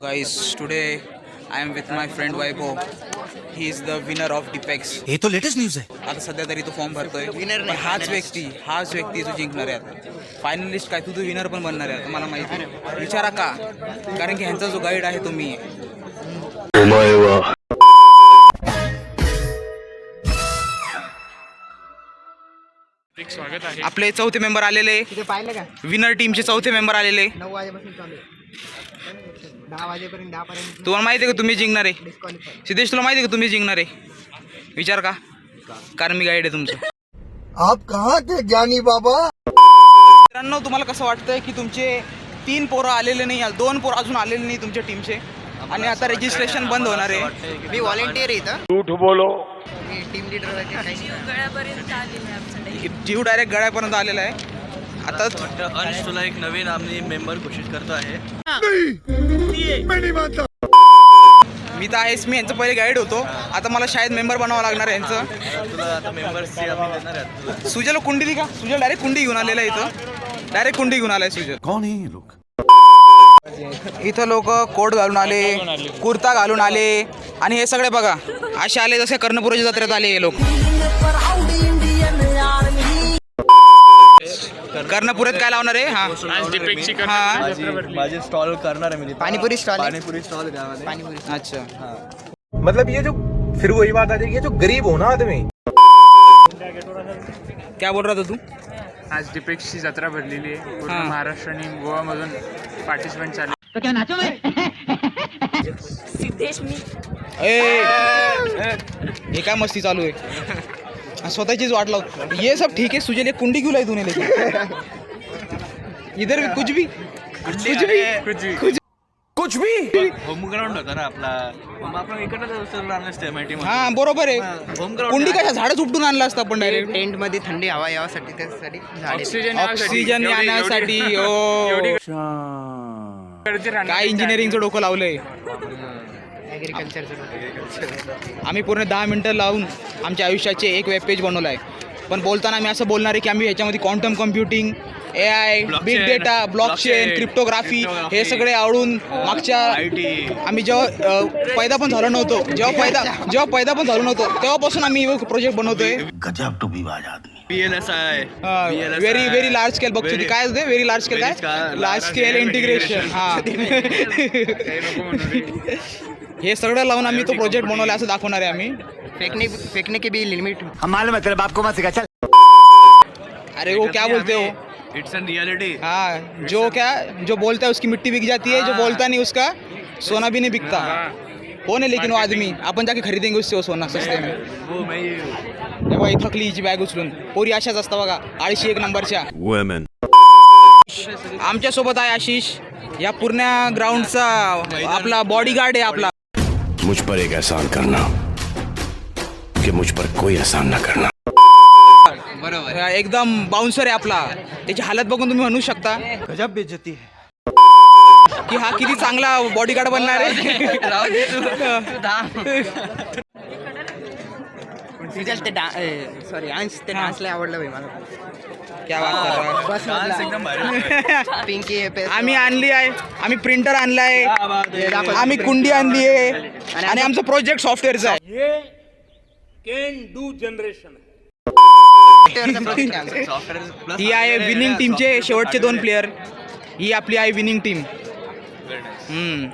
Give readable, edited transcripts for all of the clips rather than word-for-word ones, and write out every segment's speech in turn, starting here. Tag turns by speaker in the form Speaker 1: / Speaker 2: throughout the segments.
Speaker 1: Guys, today I am with my friend Vaibhav. He is the winner of Dipex.
Speaker 2: हे तो latest news आहे.
Speaker 1: आता सध्या तरी तो फॉर्म भरतोय. पण हाच व्यक्ती जो जिंकणार आहे आता. फायनलिस्ट काय तू विनर पण बनणार आहे आता मला माहिती आहे. विचारा का? कारण की ह्यांचा जो गाईड आहे तो मी आहे.
Speaker 3: स्वागत आहे.
Speaker 1: आपले चौथे मेंबर आलेले,
Speaker 4: तिथे पाहिलं का
Speaker 1: विनर टीमचे चौथे मेंबर आलेले.
Speaker 4: 9 वाजेपासून चालू आहे 10 वाजेपर्यंत 10 पर्यंत
Speaker 1: तुम्हाला माहिती आहे का तुम्ही जिंकणार आहे?
Speaker 4: डिस्क्वालिफाय.
Speaker 1: सिद्धेश तुला माहिती आहे का तुम्ही जिंकणार आहे? विचार का? कारण मी गाईड आहे तुमचं.
Speaker 2: आप कहाँ थे ज्ञानी बाबा?
Speaker 1: मित्रांनो, तुम्हाला कसं वाटतंय की तुमचे 3 पोरं आलेले नाही, 2 पोरं अजून आलेले नाही तुमच्या टीमचे आणि आता रजिस्ट्रेशन बंद होणार आहे.
Speaker 4: मी व्हॉलेंटियर आहे इथं.
Speaker 3: झूठ बोलो.
Speaker 4: मी टीम लीडर आहे.
Speaker 1: जीव डायरेक्ट गळ्यापर्यंत आलेला आहे. आता
Speaker 5: अंश तुला एक नवीन आम्ही मेंबर घोषित करतो आहे.
Speaker 1: मी तर आहेच, मी यांचं पहिले गाईड होतो. आता मला शाळेत मेंबर बनावं लागणार आहे यांचं.
Speaker 5: तुला आता मेंबर्सची आम्ही देणार आहेत तुला.
Speaker 1: सुजल कुंडी दी का? सुजल डायरेक्ट कुंडी घेऊन आलेला आहे इथं. डायरेक्ट कुंडी घेऊन आलाय सुजल.
Speaker 2: कौन है ये लोग?
Speaker 1: इथं लोक कोट घालून आले, कुर्ता घालून आले आणि हे सगळे बघा असे आले जसे कर्णपुराच्या जत्रेत आले हे लोक. कर्णपुरात काय लावणार आहे?
Speaker 5: माझे स्टॉल करणार आहे मी तिथे.
Speaker 4: पाणीपुरी स्टॉल आहे.
Speaker 5: पाणीपुरी स्टॉल आहे त्यामध्ये.
Speaker 4: पाणीपुरी.
Speaker 1: अच्छा,
Speaker 6: मतलब ये जो फिर वही बात आ जाएगी, ये जो गरीब हो ना आदमी.
Speaker 1: क्या बोल रहा था तू?
Speaker 3: आज डिपेक्सची जत्रा भरलेली आहे. पूर्ण
Speaker 1: हां.
Speaker 3: महाराष्ट्र आणि गोवामधून पार्टिसिपंट चालले.
Speaker 1: हे काय मस्ती चालू आहे? स्वतःचीच वाट लावतो. ये सब ठीक है. सुजल एक कुंडी क्यों लाई तूने लेके? इधर भी कुछ भी
Speaker 6: कुछ भी
Speaker 5: होम ग्राउंड होता ना आपला. मग आपण इकडनं आणलं असतं माहिती.
Speaker 1: हा बरोबर आहे.
Speaker 5: होम ग्राउंड
Speaker 1: कुंडी कशा झाडच उपटून आणलं असतं आपण डायरेक्ट.
Speaker 4: टेंट मध्ये थंडी हवा यावासाठी त्यासाठी झाडे.
Speaker 1: ऑक्सिजन आणण्यासाठी. काय इंजिनिअरिंगचं डोकं लावलंय.
Speaker 4: ऍग्रिकल्चरचं.
Speaker 1: आम्ही पूर्ण 10 मिनिटं लावून आमच्या आयुष्याचे एक वेब पेज बनवलं आहे. पण बोलताना मी असं बोलणार आहे की आम्ही ह्याच्यामध्ये quantum computing, AI, big data, blockchain, cryptography हे सगळे आवडून मागच्या आम्ही जेव्हा पैदा पण झालो नव्हतो तेव्हापासून आम्ही प्रोजेक्ट बनवतोय.
Speaker 2: गजब टू बी बाज आदमी.
Speaker 5: PLSI
Speaker 1: व्हेरी लार्ज स्केल बघतो. काय असते व्हेरी लार्ज स्केल? काय लार्ज स्केल इंटिग्रेशन. हा हे सगळं लावून आम्ही तो प्रोजेक्ट बनवला असं दाखवणार आहे आम्ही.
Speaker 4: फेकने की भी लिमिट.
Speaker 2: हम मालूम है तेरे बाप को मत सिखा चल.
Speaker 1: अरे वो क्या बोलते हो?
Speaker 5: It's unreality.
Speaker 1: हाँ, जो बोलता है उसकी मिट्टी बिक जाती है, जो बोलता नहीं उसका सोना भी नहीं बिकता. कौन है लेकिन वो आदमी? अपन जाके खरीदेंगे उससे वो सोना सस्ते में.
Speaker 5: वो मैं
Speaker 1: हे बघा थकली हिची बॅग उचलून. पोरी अशाच असतात बघा, 1 नंबरच्या. आमच्या सोबत आहे आशिष, या पूर्ण ग्राउंडचा आपला बॉडीगार्ड आहे आपला.
Speaker 7: मुझ पर एक एहसान करना कि मुझ पर कोई एहसान ना करना.
Speaker 1: बरोबर, एकदम बाउन्सर आहे आपला. त्याची हालत बघून तुम्ही म्हणू शकता
Speaker 2: गजब बेइज्जती है.
Speaker 1: की हा किती चांगला बॉडीगार्ड बनणार आहे.
Speaker 4: सॉरी अंश ते डान्सला आवडलं भाई मला.
Speaker 1: क्या बात कर रहा है?
Speaker 4: बस
Speaker 5: डान्स एकदम भारी.
Speaker 4: पिंकी
Speaker 1: आम्ही आणली आहे, आम्ही प्रिंटर आणलाय, आम्ही कुंडी आणली आहे आणि आमचं प्रोजेक्ट सॉफ्टवेअरचं आहे.
Speaker 5: सॉफ्टवेअर
Speaker 1: ही आहे विनिंग टीमचे शेवटचे 2 प्लेयर. ही आपली आहे विनिंग टीम.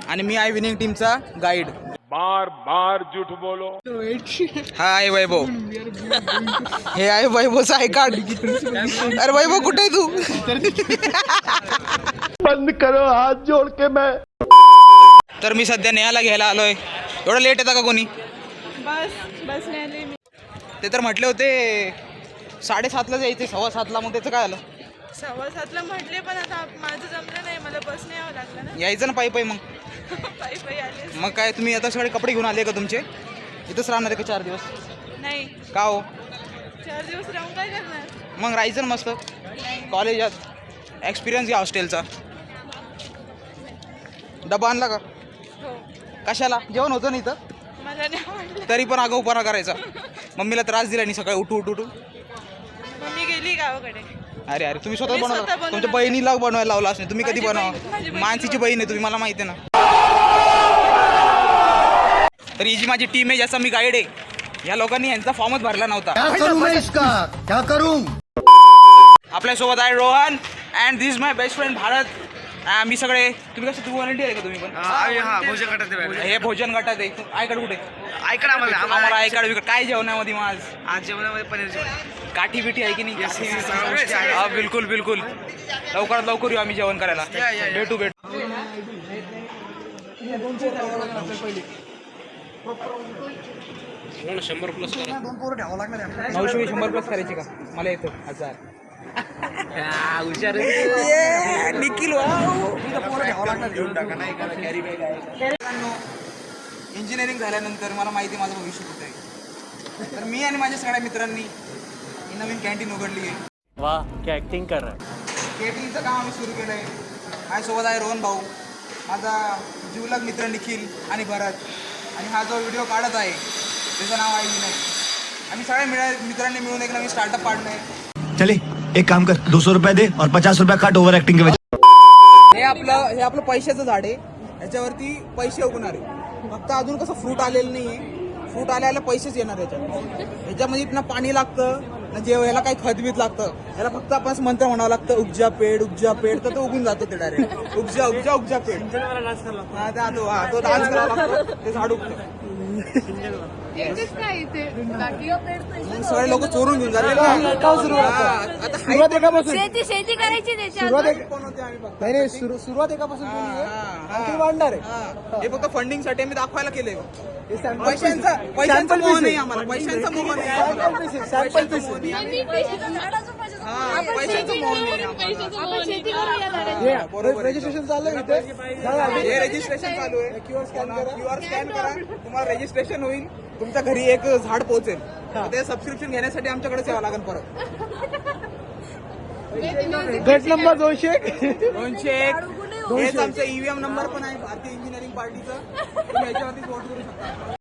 Speaker 1: आणि मी आहे विनिंग टीमचा गाईड.
Speaker 3: बार झूठ बोलो.
Speaker 1: हा आहे वैभव. हे आहे वैभवचा आय कार्ड. अरे वैभव कुठे आहे तू?
Speaker 6: बंद करो हाथ जोड़ के. मैं
Speaker 1: तर मी सध्या नेहाला घ्यायला आलोय. एवढं लेट येतं का कोणी?
Speaker 8: बस नाही.
Speaker 1: ते तर म्हटले होते 7:30ला जायचे, 7:15ला. मग त्याचं काय आलं?
Speaker 8: 7:15ला म्हटले पण आता माझं जमलं नाही. मला बसने यावं लागलं ना.
Speaker 1: यायचं ना पायी मग.
Speaker 8: पायी आले.
Speaker 1: मग काय तुम्ही आता सगळे कपडे घेऊन आले का तुमचे? इथंच राहणार आहे का 4 दिवस?
Speaker 8: नाही,
Speaker 1: का हो?
Speaker 8: 4 दिवस राहून काय करणार?
Speaker 1: मग राहायचं ना मस्त कॉलेजात. एक्सपिरियन्स घ्या हॉस्टेलचा. डबा आणला का?
Speaker 8: हो,
Speaker 1: कशाला? जेवण होतं ना इथं.
Speaker 8: मला नाही आवडलं.
Speaker 1: तरी पण आगाऊपणा करायचा. मम्मीला त्रास दिला नाही सकाळी उठू.
Speaker 8: मम्मी गेली गावाकडे.
Speaker 1: अरे अरे तुम्ही स्वतः
Speaker 8: तुम्ही स्वतः
Speaker 1: बनवला.
Speaker 8: बनवून
Speaker 1: तुमच्या बहिणीला बनवायला लावला असं तुम्ही कधी
Speaker 8: माझी
Speaker 1: बनवा.
Speaker 8: बहीण- माझी बहीण
Speaker 1: मानसीची बहीण आहे तुम्ही, मला माहिती आहे ना. तर ही जी माझी टीम आहे, ज्याचा मी गाईड आहे, या लोकांनी यांचा फॉर्मच भरला नव्हता.
Speaker 2: क्या करूं?
Speaker 1: आपल्यासोबत आहे Rohan and this my best friend Bharat. मी सगळे तुम्ही कसं व्हॉलंटियर आहे का तुम्ही पण?
Speaker 5: भोजन गटात
Speaker 1: हे भोजन गटात आहे. आयकड कुठे?
Speaker 5: ऐका ना
Speaker 1: आम्हाला आयकड विकड काय जेवणामध्ये मग आज?
Speaker 5: आज जेवणामध्ये पनीरची भाजी.
Speaker 1: काठी बिठी आहे की नाही?
Speaker 5: सगळ्या गोष्टी आहेत.
Speaker 1: हा बिलकुल बिलकुल. लवकरात लवकर येऊ आम्ही जेवण करायला. भेटू. नऊशे 100 प्लस करायची का? मला येतो 1000. निखिल इंजिनिअरिंग झाल्यानंतर मला माहिती माझं भविष्य कुठे आहे. तर मी आणि माझ्या सगळ्या मित्रांनी ही नवीन कॅन्टीन उघडली आहे.
Speaker 5: वाह क्या ऍक्टिंग कर रहा है.
Speaker 1: केटरिंगचं काम आम्ही सुरू केलं आहे. माझ्यासोबत आहे रोहन भाऊ, माझा जीवलग मित्र निखिल आणि भरत, आणि हा जो व्हिडिओ काढत आहे त्याचं नाव आहे विनय. आम्ही सगळ्या मित्रांनी मिळून एक नवीन स्टार्टअप काढलं आहे.
Speaker 2: चले एक काम कर 200 रुपए दे और 50 रुपया काट ओवर एक्टिंग के वजह.
Speaker 1: हे आपलं पैशाचं झाड आहे. याच्यावरती पैसे उगणार आहे. फक्त अजून कसं फ्रूट आलेलं नाही आहे. फ्रूट आल्याला पैसेच येणार याच्यामध्ये ना पाणी लागतं ना ह्याला काही खतबीत लागतं. याला फक्त आपण असं मंत्र म्हणावं लागतं, उपजा पेड तर तो उगून जातो ते डायरेक्ट. उपजा पेड. तो डान्स करावा लागतो, ते झाड उगतं. सगळे लोक चोरून घेऊन जाते.
Speaker 4: सुरुवात एकापासून
Speaker 8: शेती करायची
Speaker 4: सुरुवात एकापासून वाढणार आहे.
Speaker 1: हे फक्त फंडिंग साठी आम्ही दाखवायला केलंय. पैशांचा मोह नाही आम्हाला. पैशांचा मोह नाही आम्हाला. पैशांचा मोह नाही. बरोबर.
Speaker 4: रजिस्ट्रेशन चाललंय इथे.
Speaker 1: हे रजिस्ट्रेशन चालू आहे. क्यूआर स्कॅन करा, तुम्हाला रजिस्ट्रेशन होईल. तुमच्या घरी एक झाड पोहोचेल. ते सबस्क्रिप्शन घेण्यासाठी आमच्याकडेच यावं लागेल परत.
Speaker 4: गट नंबर 201.
Speaker 1: हेच आमचं ईव्हीएम नंबर पण आहे भारतीय इंजिनिअरिंग पार्टीचं. तुम्ही याच्यावरती वोट करू शकता.